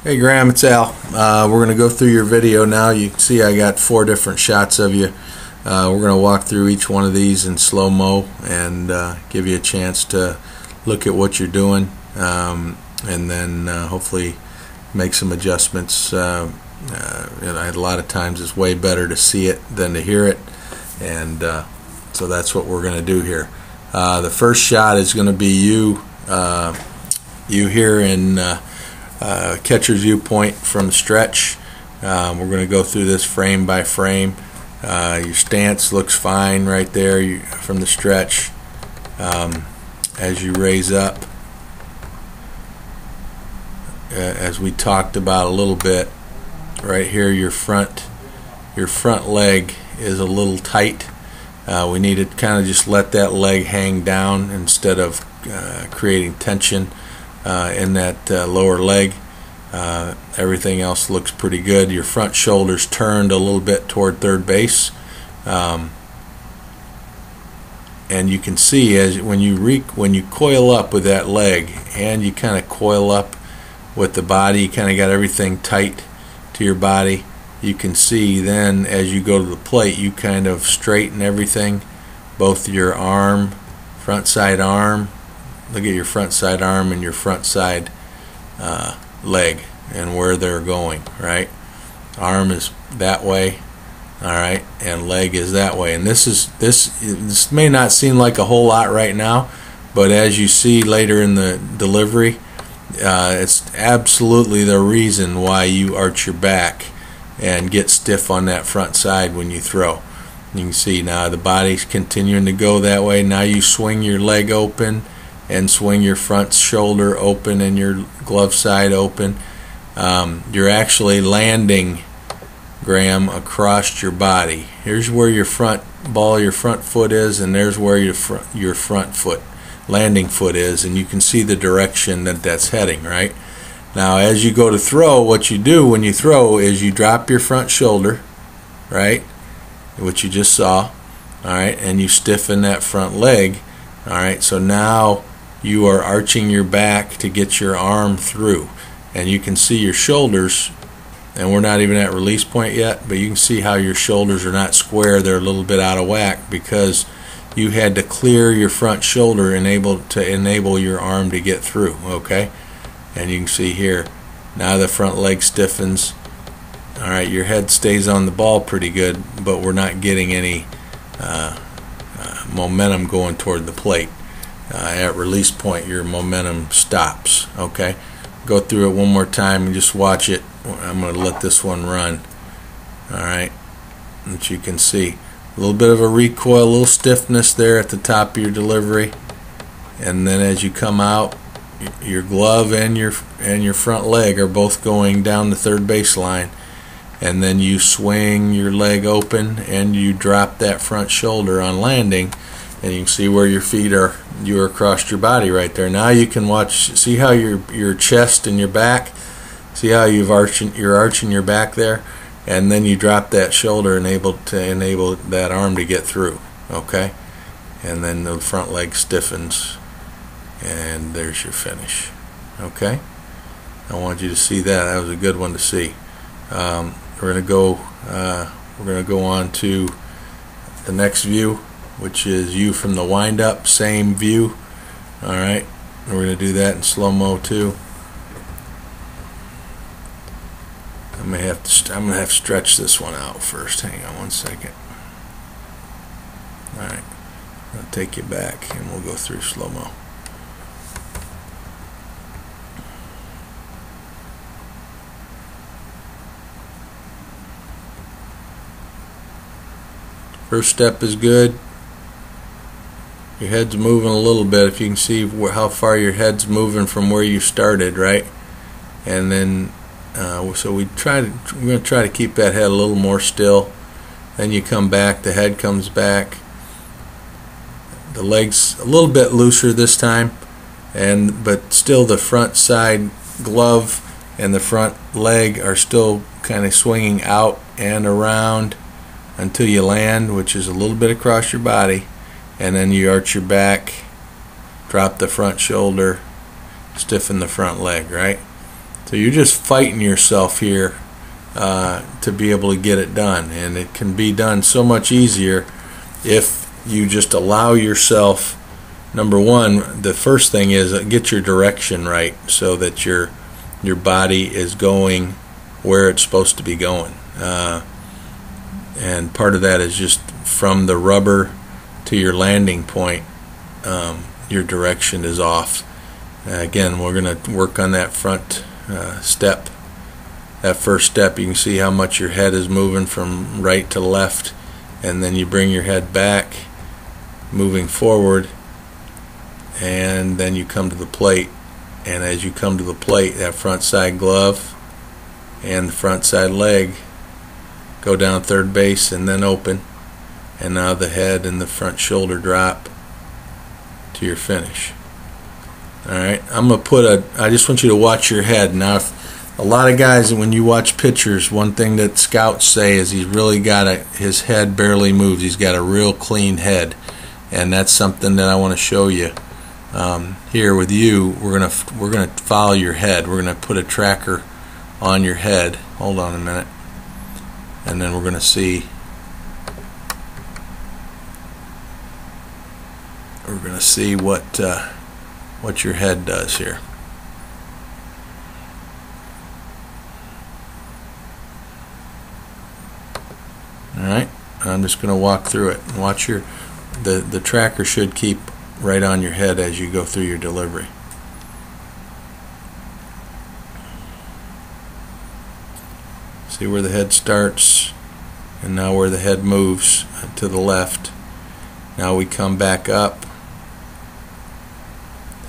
Hey Graham, it's Al. We're going to go through your video now. You can see I got 4 different shots of you. We're going to walk through each one of these in slow-mo and give you a chance to look at what you're doing, and then hopefully make some adjustments. A lot of times it's way better to see it than to hear it, and so that's what we're going to do here. The first shot is going to be you here in catcher's viewpoint from stretch. We're going to go through this frame by frame. Your stance looks fine right there from the stretch. As you raise up, as we talked about a little bit, right here your front leg is a little tight. We need to kind of just let that leg hang down instead of creating tension in that lower leg. Everything else looks pretty good. Your front shoulder's turned a little bit toward third base, and you can see as when you coil up with that leg and you kind of coil up with the body, you kind of got everything tight to your body. You can see then as you go to the plate, you kind of straighten everything, both your arm, front side arm. Look at your front side arm and your front side leg and where they're going, right? Arm is that way, all right, and leg is that way. And this may not seem like a whole lot right now, but as you see later in the delivery, it's absolutely the reason why you arch your back and get stiff on that front side when you throw. You can see now the body's continuing to go that way. Now you swing your leg open and swing your front shoulder open and your glove side open. You're actually landing, Graham, across your body. Here's where your front foot is, and there's where your front foot, landing foot is, and you can see the direction that that's heading, right? Now as you go to throw, what you do when you throw is you drop your front shoulder, right, which you just saw, all right, and you stiffen that front leg, all right. So now you are arching your back to get your arm through, and you can see your shoulders, and we're not even at release point yet, but you can see how your shoulders are not square. They're a little bit out of whack because you had to clear your front shoulder to enable your arm to get through, okay? And you can see here now the front leg stiffens. All right, your head stays on the ball pretty good, but we're not getting any momentum going toward the plate. At release point, your momentum stops, okay? Go through it one more time and just watch it. I'm going to let this one run, all right, that you can see. A little bit of a recoil, a little stiffness there at the top of your delivery, and then as you come out, your glove and your front leg are both going down the third baseline, and then you swing your leg open and you drop that front shoulder on landing, and you can see where your feet are. You are across your body right there. Now you can see how your chest and your back, see how you're arching your back there, and then you drop that shoulder to enable that arm to get through, okay? And then the front leg stiffens, and there's your finish, okay? I want you to see that. That was a good one to see. We're gonna go on to the next view, which is you from the wind-up, same view. All right, and we're going to do that in slow-mo too. I'm gonna have to stretch this one out first. Hang on one second. All right, I'll take you back, and we'll go through slow-mo. First step is good. Your head's moving a little bit. If you can see how far your head's moving from where you started, right? And then, so we're going to try to keep that head a little more still. Then you come back, the head comes back. The leg's a little bit looser this time, but still the front side glove and the front leg are still kind of swinging out and around until you land, which is a little bit across your body, and then you arch your back, drop the front shoulder, stiffen the front leg, right? So you're just fighting yourself here to be able to get it done, and it can be done so much easier if you just allow yourself. Number one, the first thing is get your direction right so that your body is going where it's supposed to be going, and part of that is just from the rubber to your landing point. Your direction is off. Again, we're going to work on that front step. That first step, you can see how much your head is moving from right to left, and then you bring your head back, moving forward, and then you come to the plate. And as you come to the plate, that front side glove and the front side leg go down third base and then open, and now the head and the front shoulder drop to your finish. Alright, I'm going to put I just want you to watch your head. Now, if a lot of guys, when you watch pictures, one thing that scouts say is he's really got his head barely moves. He's got a real clean head, and that's something that I want to show you. Here with you, we're gonna follow your head. We're gonna put a tracker on your head. Hold on a minute, and then we're gonna see. We're gonna see what your head does here. All right, I'm just gonna walk through it. Watch the tracker should keep right on your head as you go through your delivery. See where the head starts, and now where the head moves to the left. Now we come back up.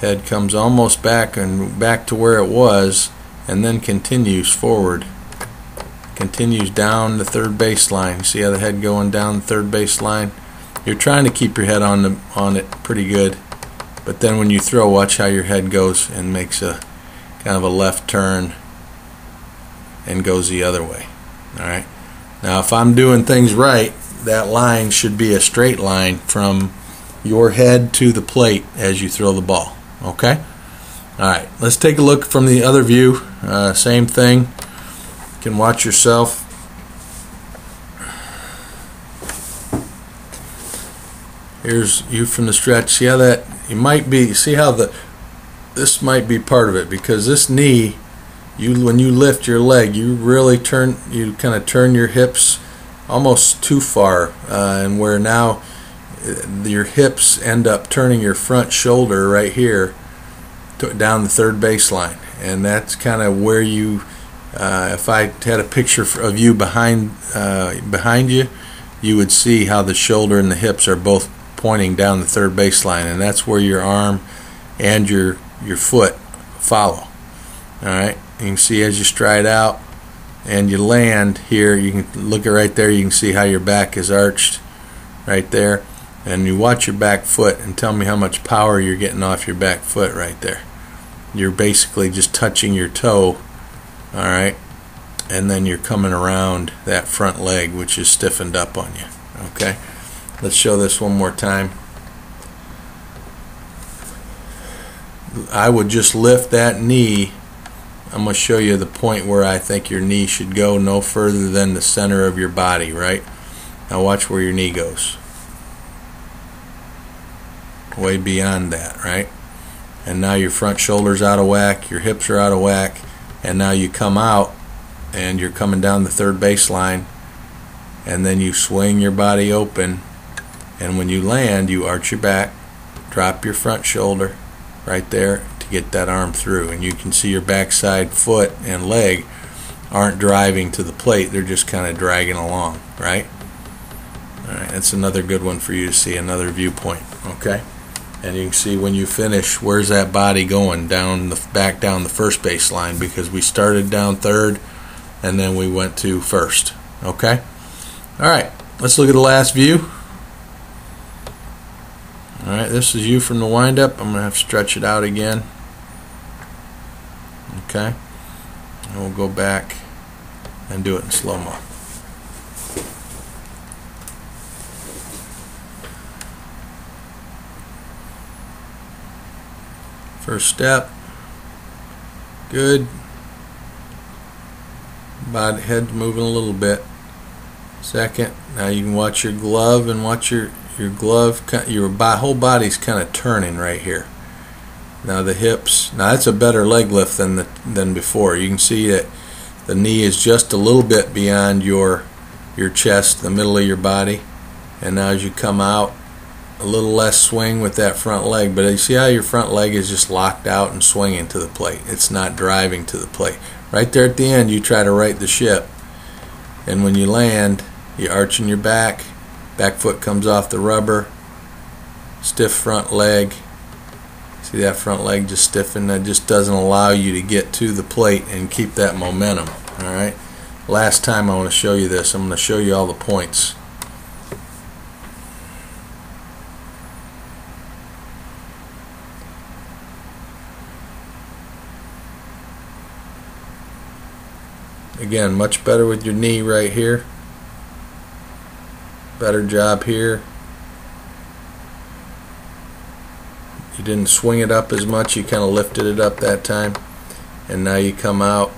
Head comes almost back and back to where it was, and then continues forward. Continues down the third baseline. See how the head going down the third baseline? You're trying to keep your head on it pretty good, but then when you throw, watch how your head goes and makes a kind of a left turn and goes the other way. Alright, now if I'm doing things right, that line should be a straight line from your head to the plate as you throw the ball. Okay? Alright, let's take a look from the other view. Same thing. You can watch yourself. Here's you from the stretch. See how that see how this might be part of it, because this knee, when you lift your leg, you really kind of turn your hips almost too far, and where now your hips end up turning your front shoulder right here down the third baseline, and that's kind of where you. If I had a picture of you behind you, you would see how the shoulder and the hips are both pointing down the third baseline, and that's where your arm and your foot follow. Alright, you can see as you stride out and you land here, you can look at right there, you can see how your back is arched right there, and you watch your back foot and tell me how much power you're getting off your back foot right there. You're basically just touching your toe, alright, and then you're coming around that front leg, which is stiffened up on you. Okay, let's show this one more time. I would just lift that knee. I'm going to show you the point where I think your knee should go, no further than the center of your body, right? Now watch where your knee goes. Way beyond that, right? And now your front shoulder's out of whack, your hips are out of whack, and now you come out and you're coming down the third baseline, and then you swing your body open, and when you land, you arch your back, drop your front shoulder right there to get that arm through, and you can see your backside foot and leg aren't driving to the plate, they're just kind of dragging along, right? Alright, that's another good one for you to see, another viewpoint. Okay, and you can see when you finish, where's that body going? Back down the first baseline, because we started down third and then we went to first. Okay, alright, let's look at the last view. Alright, this is you from the wind-up. I'm going to have to stretch it out again. Okay, and we'll go back and do it in slow-mo. First step, good. head's moving a little bit. Second. Now you can watch your glove and watch your glove. Your whole body's kind of turning right here. Now the hips. Now that's a better leg lift than before. You can see that the knee is just a little bit beyond your chest, the middle of your body. And now as you come out, a little less swing with that front leg. But you see how your front leg is just locked out and swinging to the plate. It's not driving to the plate. Right there at the end, you try to right the ship. And when you land, you're arching your back foot comes off the rubber, stiff front leg. See that front leg just stiffened? That just doesn't allow you to get to the plate and keep that momentum. Alright, last time I want to show you this. I'm going to show you all the points. Again, much better with your knee right here. Better job here. You didn't swing it up as much, you kind of lifted it up that time. And now you come out,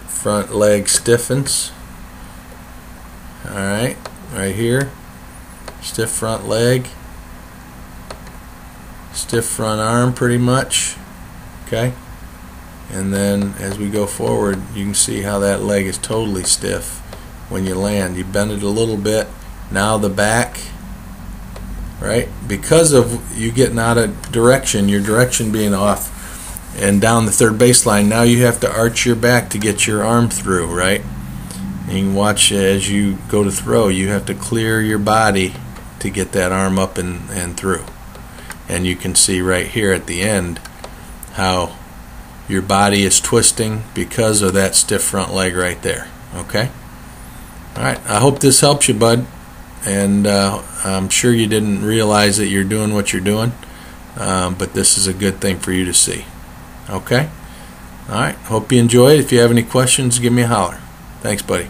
front leg stiffens. Alright, right here. Stiff front leg. Stiff front arm pretty much. Okay? And then as we go forward, you can see how that leg is totally stiff when you land. You bend it a little bit. Now the back, right? Because of you getting out of direction, your direction being off and down the third baseline, now you have to arch your back to get your arm through, right? And you can watch as you go to throw, you have to clear your body to get that arm up and through. And you can see right here at the end how your body is twisting because of that stiff front leg right there. Okay? Alright, I hope this helps you, bud. And I'm sure you didn't realize that you're doing what you're doing, but this is a good thing for you to see. Okay? Alright, hope you enjoy it. If you have any questions, give me a holler. Thanks, buddy.